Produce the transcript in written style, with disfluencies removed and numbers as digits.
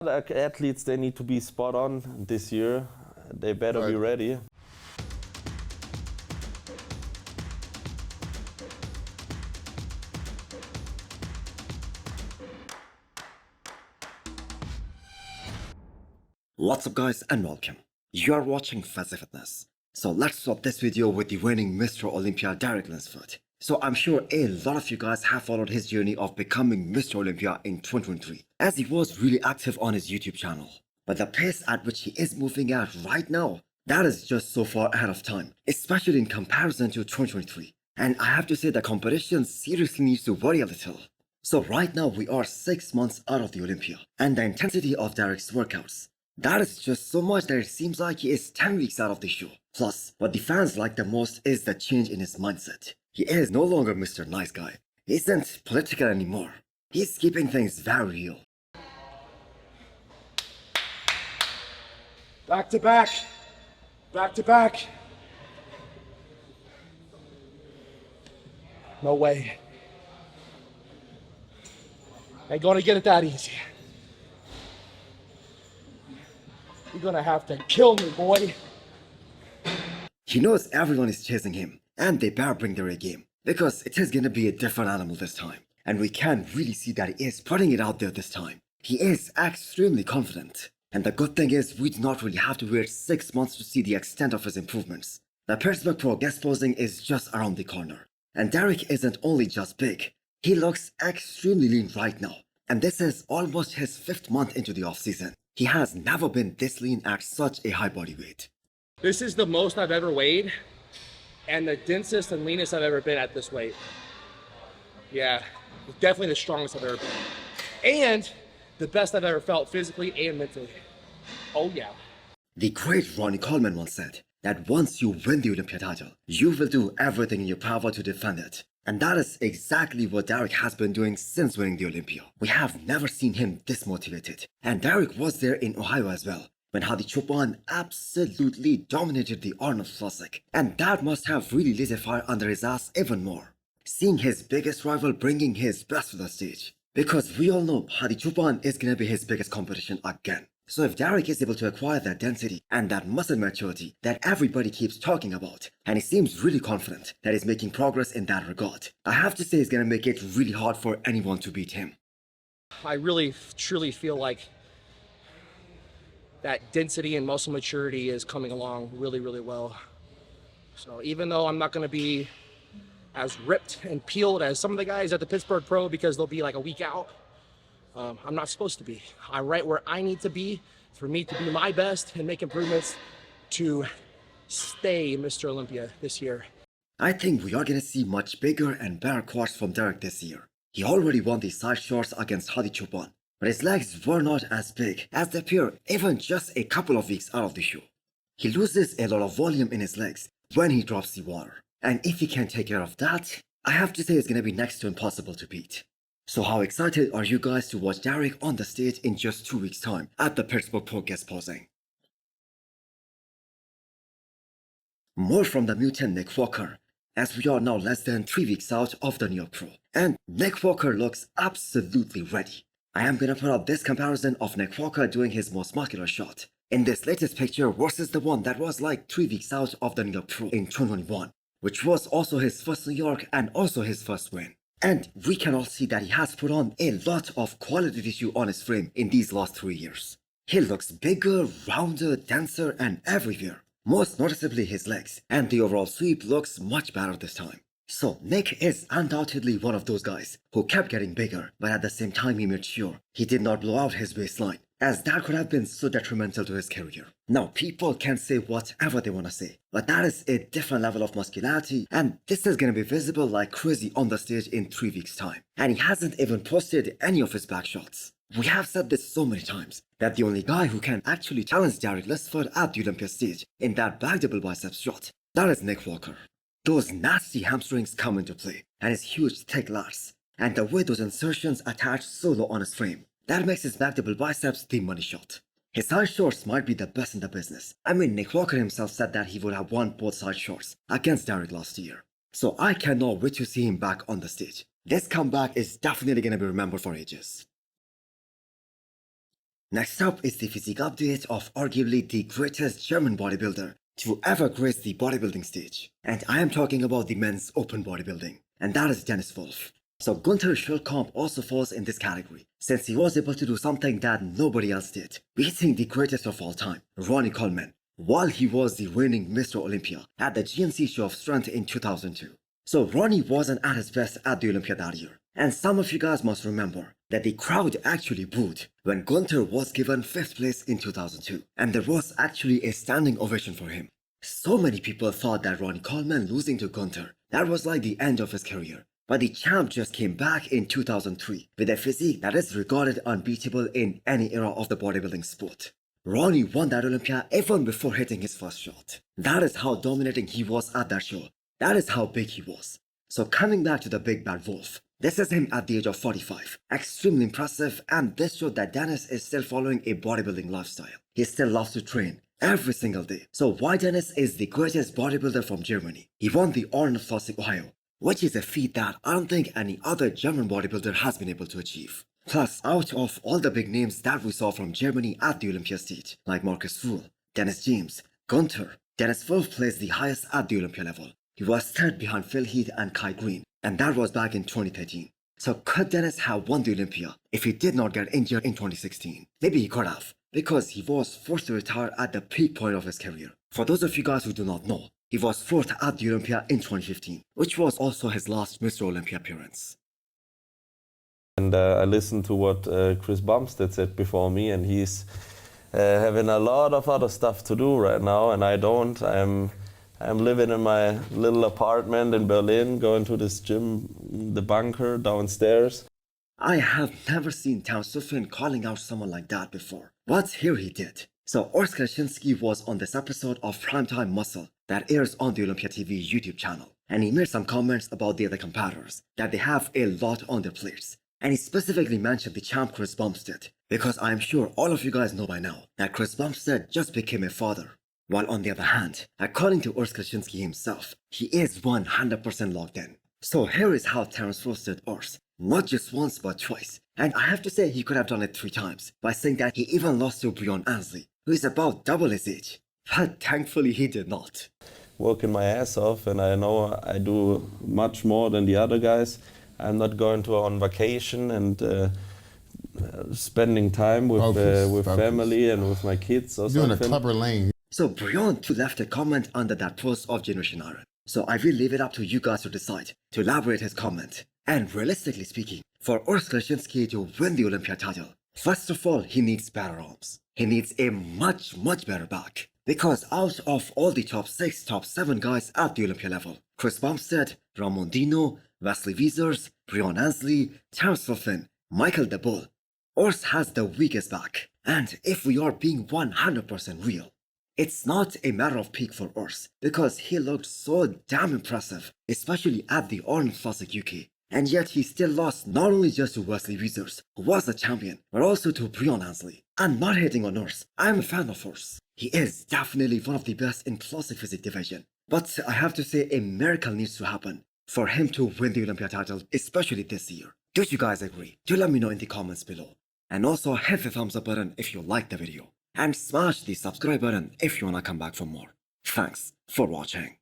The athletes, they need to be spot on this year. They better be ready. What's up guys and welcome. You are watching Fazi Fitness. So let's start this video with the reigning Mr. Olympia Derek Lunsford. So I'm sure a lot of you guys have followed his journey of becoming Mr. Olympia in 2023, as he was really active on his YouTube channel. But the pace at which he is moving at right now, that is just so far ahead of time, especially in comparison to 2023. And I have to say the competition seriously needs to worry a little. So right now we are 6 months out of the Olympia, and the intensity of Derek's workouts, that is just so much that it seems like he is 10 weeks out of the show. Plus, what the fans like the most is the change in his mindset. He is no longer Mr. Nice Guy. He isn't political anymore. He's keeping things very real. Back to back. Back to back. No way. Ain't gonna get it that easy. You're gonna have to kill me, boy. He knows everyone is chasing him, and they better bring their A game, because it is gonna be a different animal this time. And we can really see that he is putting it out there this time. He is extremely confident. And the good thing is, we do not really have to wait 6 months to see the extent of his improvements. The Pittsburgh Pro guest posing is just around the corner. And Derek isn't only just big, he looks extremely lean right now. And this is almost his 5th month into the off-season. He has never been this lean at such a high body weight. This is the most I've ever weighed, and the densest and leanest I've ever been at this weight. Yeah, definitely the strongest I've ever been. And the best I've ever felt physically and mentally. Oh yeah. The great Ronnie Coleman once said that once you win the Olympia title, you will do everything in your power to defend it. And that is exactly what Derek has been doing since winning the Olympia. We have never seen him this motivated. And Derek was there in Ohio as well, when Hadi Choopan absolutely dominated the Arnold Classic. And that must have really lit a fire under his ass even more. Seeing his biggest rival bringing his best to the stage. Because we all know Hadi Choopan is gonna be his biggest competition again. So if Derek is able to acquire that density and that muscle maturity that everybody keeps talking about, and he seems really confident that he's making progress in that regard, I have to say he's gonna make it really hard for anyone to beat him. I really, truly feel like that density and muscle maturity is coming along really, really well. So even though I'm not gonna be as ripped and peeled as some of the guys at the Pittsburgh Pro because they'll be like a week out, I'm not supposed to be. I'm right where I need to be for me to be my best and make improvements to stay Mr. Olympia this year. I think we are gonna see much bigger and better quads from Derek this year. He already won the side shorts against Hadi Choopan, but his legs were not as big as they appear even just a couple of weeks out of the show. He loses a lot of volume in his legs when he drops the water, and if he can take care of that, I have to say it's gonna be next to impossible to beat. So how excited are you guys to watch Derek on the stage in just 2 weeks time at the Pittsburgh Pro guest posing? More from the mutant Nick Walker, as we are now less than 3 weeks out of the New York Pro, and Nick Walker looks absolutely ready. I am gonna put up this comparison of Nick Walker doing his most muscular shot in this latest picture versus the one that was like 3 weeks out of the New York Pro in 2021, which was also his first New York and also his first win. And we can all see that he has put on a lot of quality tissue on his frame in these last 3 years. He looks bigger, rounder, denser, and everywhere. Most noticeably his legs, and the overall sweep looks much better this time. So Nick is undoubtedly one of those guys who kept getting bigger, but at the same time he made sure he did not blow out his waistline, as that could have been so detrimental to his career. Now people can say whatever they want to say, but that is a different level of muscularity, and this is going to be visible like crazy on the stage in 3 weeks time. And he hasn't even posted any of his back shots. We have said this so many times, that the only guy who can actually challenge Derek Lunsford at the Olympia stage in that back double biceps shot, that is Nick Walker. Those nasty hamstrings come into play, and his huge thick lats, and the way those insertions attach so low on his frame, that makes his back double biceps the money shot. His side shorts might be the best in the business. I mean, Nick Walker himself said that he would have won both side shorts against Derek last year. So I cannot wait to see him back on the stage. This comeback is definitely going to be remembered for ages. Next up is the physique update of arguably the greatest German bodybuilder to ever grace the bodybuilding stage. And I am talking about the men's open bodybuilding, and that is Dennis Wolf. So Gunther Schulkamp also falls in this category, since he was able to do something that nobody else did, beating the greatest of all time, Ronnie Coleman, while he was the reigning Mr. Olympia at the GNC Show of Strength in 2002. So Ronnie wasn't at his best at the Olympia that year, and some of you guys must remember that the crowd actually booed when Gunther was given 5th place in 2002, and there was actually a standing ovation for him. So many people thought that Ronnie Coleman losing to Gunther, that was like the end of his career. But the champ just came back in 2003 with a physique that is regarded unbeatable in any era of the bodybuilding sport. Ronnie won that Olympia even before hitting his first shot. That is how dominating he was at that show. That is how big he was. So coming back to the big bad wolf, this is him at the age of 45. Extremely impressive, and this showed that Dennis is still following a bodybuilding lifestyle. He still loves to train every single day. So why Dennis is the greatest bodybuilder from Germany? He won the Arnold Classic Ohio, which is a feat that I don't think any other German bodybuilder has been able to achieve. Plus, out of all the big names that we saw from Germany at the Olympia stage, like Marcus Rühl, Dennis James, Gunther, Dennis Wolf placed the highest at the Olympia level. He was third behind Phil Heath and Kai Green, and that was back in 2013. So could Dennis have won the Olympia if he did not get injured in 2016? Maybe he could have, because he was forced to retire at the peak point of his career. For those of you guys who do not know, he was 4th at the Olympia in 2015, which was also his last Mr. Olympia appearance. And I listened to what Chris Bumstead said before me, and he's having a lot of other stuff to do right now, and I don't. I'm living in my little apartment in Berlin, going to this gym, the bunker downstairs. I have never seen Terrence Ruffin calling out someone like that before, but here he did. So Urs Kalecinski was on this episode of Primetime Muscle that airs on the Olympia TV YouTube channel, and he made some comments about the other competitors, that they have a lot on their plates. And he specifically mentioned the champ Chris Bumstead, because I'm sure all of you guys know by now that Chris Bumstead just became a father. While on the other hand, according to Urs Kalecinski himself, he is 100% locked in. So here is how Terrence roasted Urs, not just once but twice. And I have to say he could have done it 3 times, by saying that he even lost to Breon Ansley, who is about double his age. But thankfully he did not. Working my ass off, and I know I do much more than the other guys. I'm not going on vacation and spending time with family and with my kids or doing something. A clever lane. So Breon too left a comment under that post of Generation Iron. So I will leave it up to you guys to decide to elaborate his comment. And realistically speaking, for Urs Kalecinski to win the Olympia title, first of all, he needs better arms. He needs a much better back. Because out of all the top 6, top 7 guys at the Olympia level, Chris Bumstead, Ramon Dino, Wesley Wiesers, Breon Ansley, Terrence Ruffin, Michael the Bull, Urs has the weakest back. And if we are being 100% real, it's not a matter of peak for Urs, because he looked so damn impressive, especially at the Arnold Classic UK. And yet he still lost not only just to Wesley Wiesers, who was the champion, but also to Breon Ansley. I'm not hating on Urs, I'm a fan of Urs. He is definitely one of the best in classic physique division. But I have to say a miracle needs to happen for him to win the Olympia title, especially this year. Do you guys agree? Do let me know in the comments below. And also hit the thumbs up button if you liked the video. And smash the subscribe button if you wanna come back for more. Thanks for watching.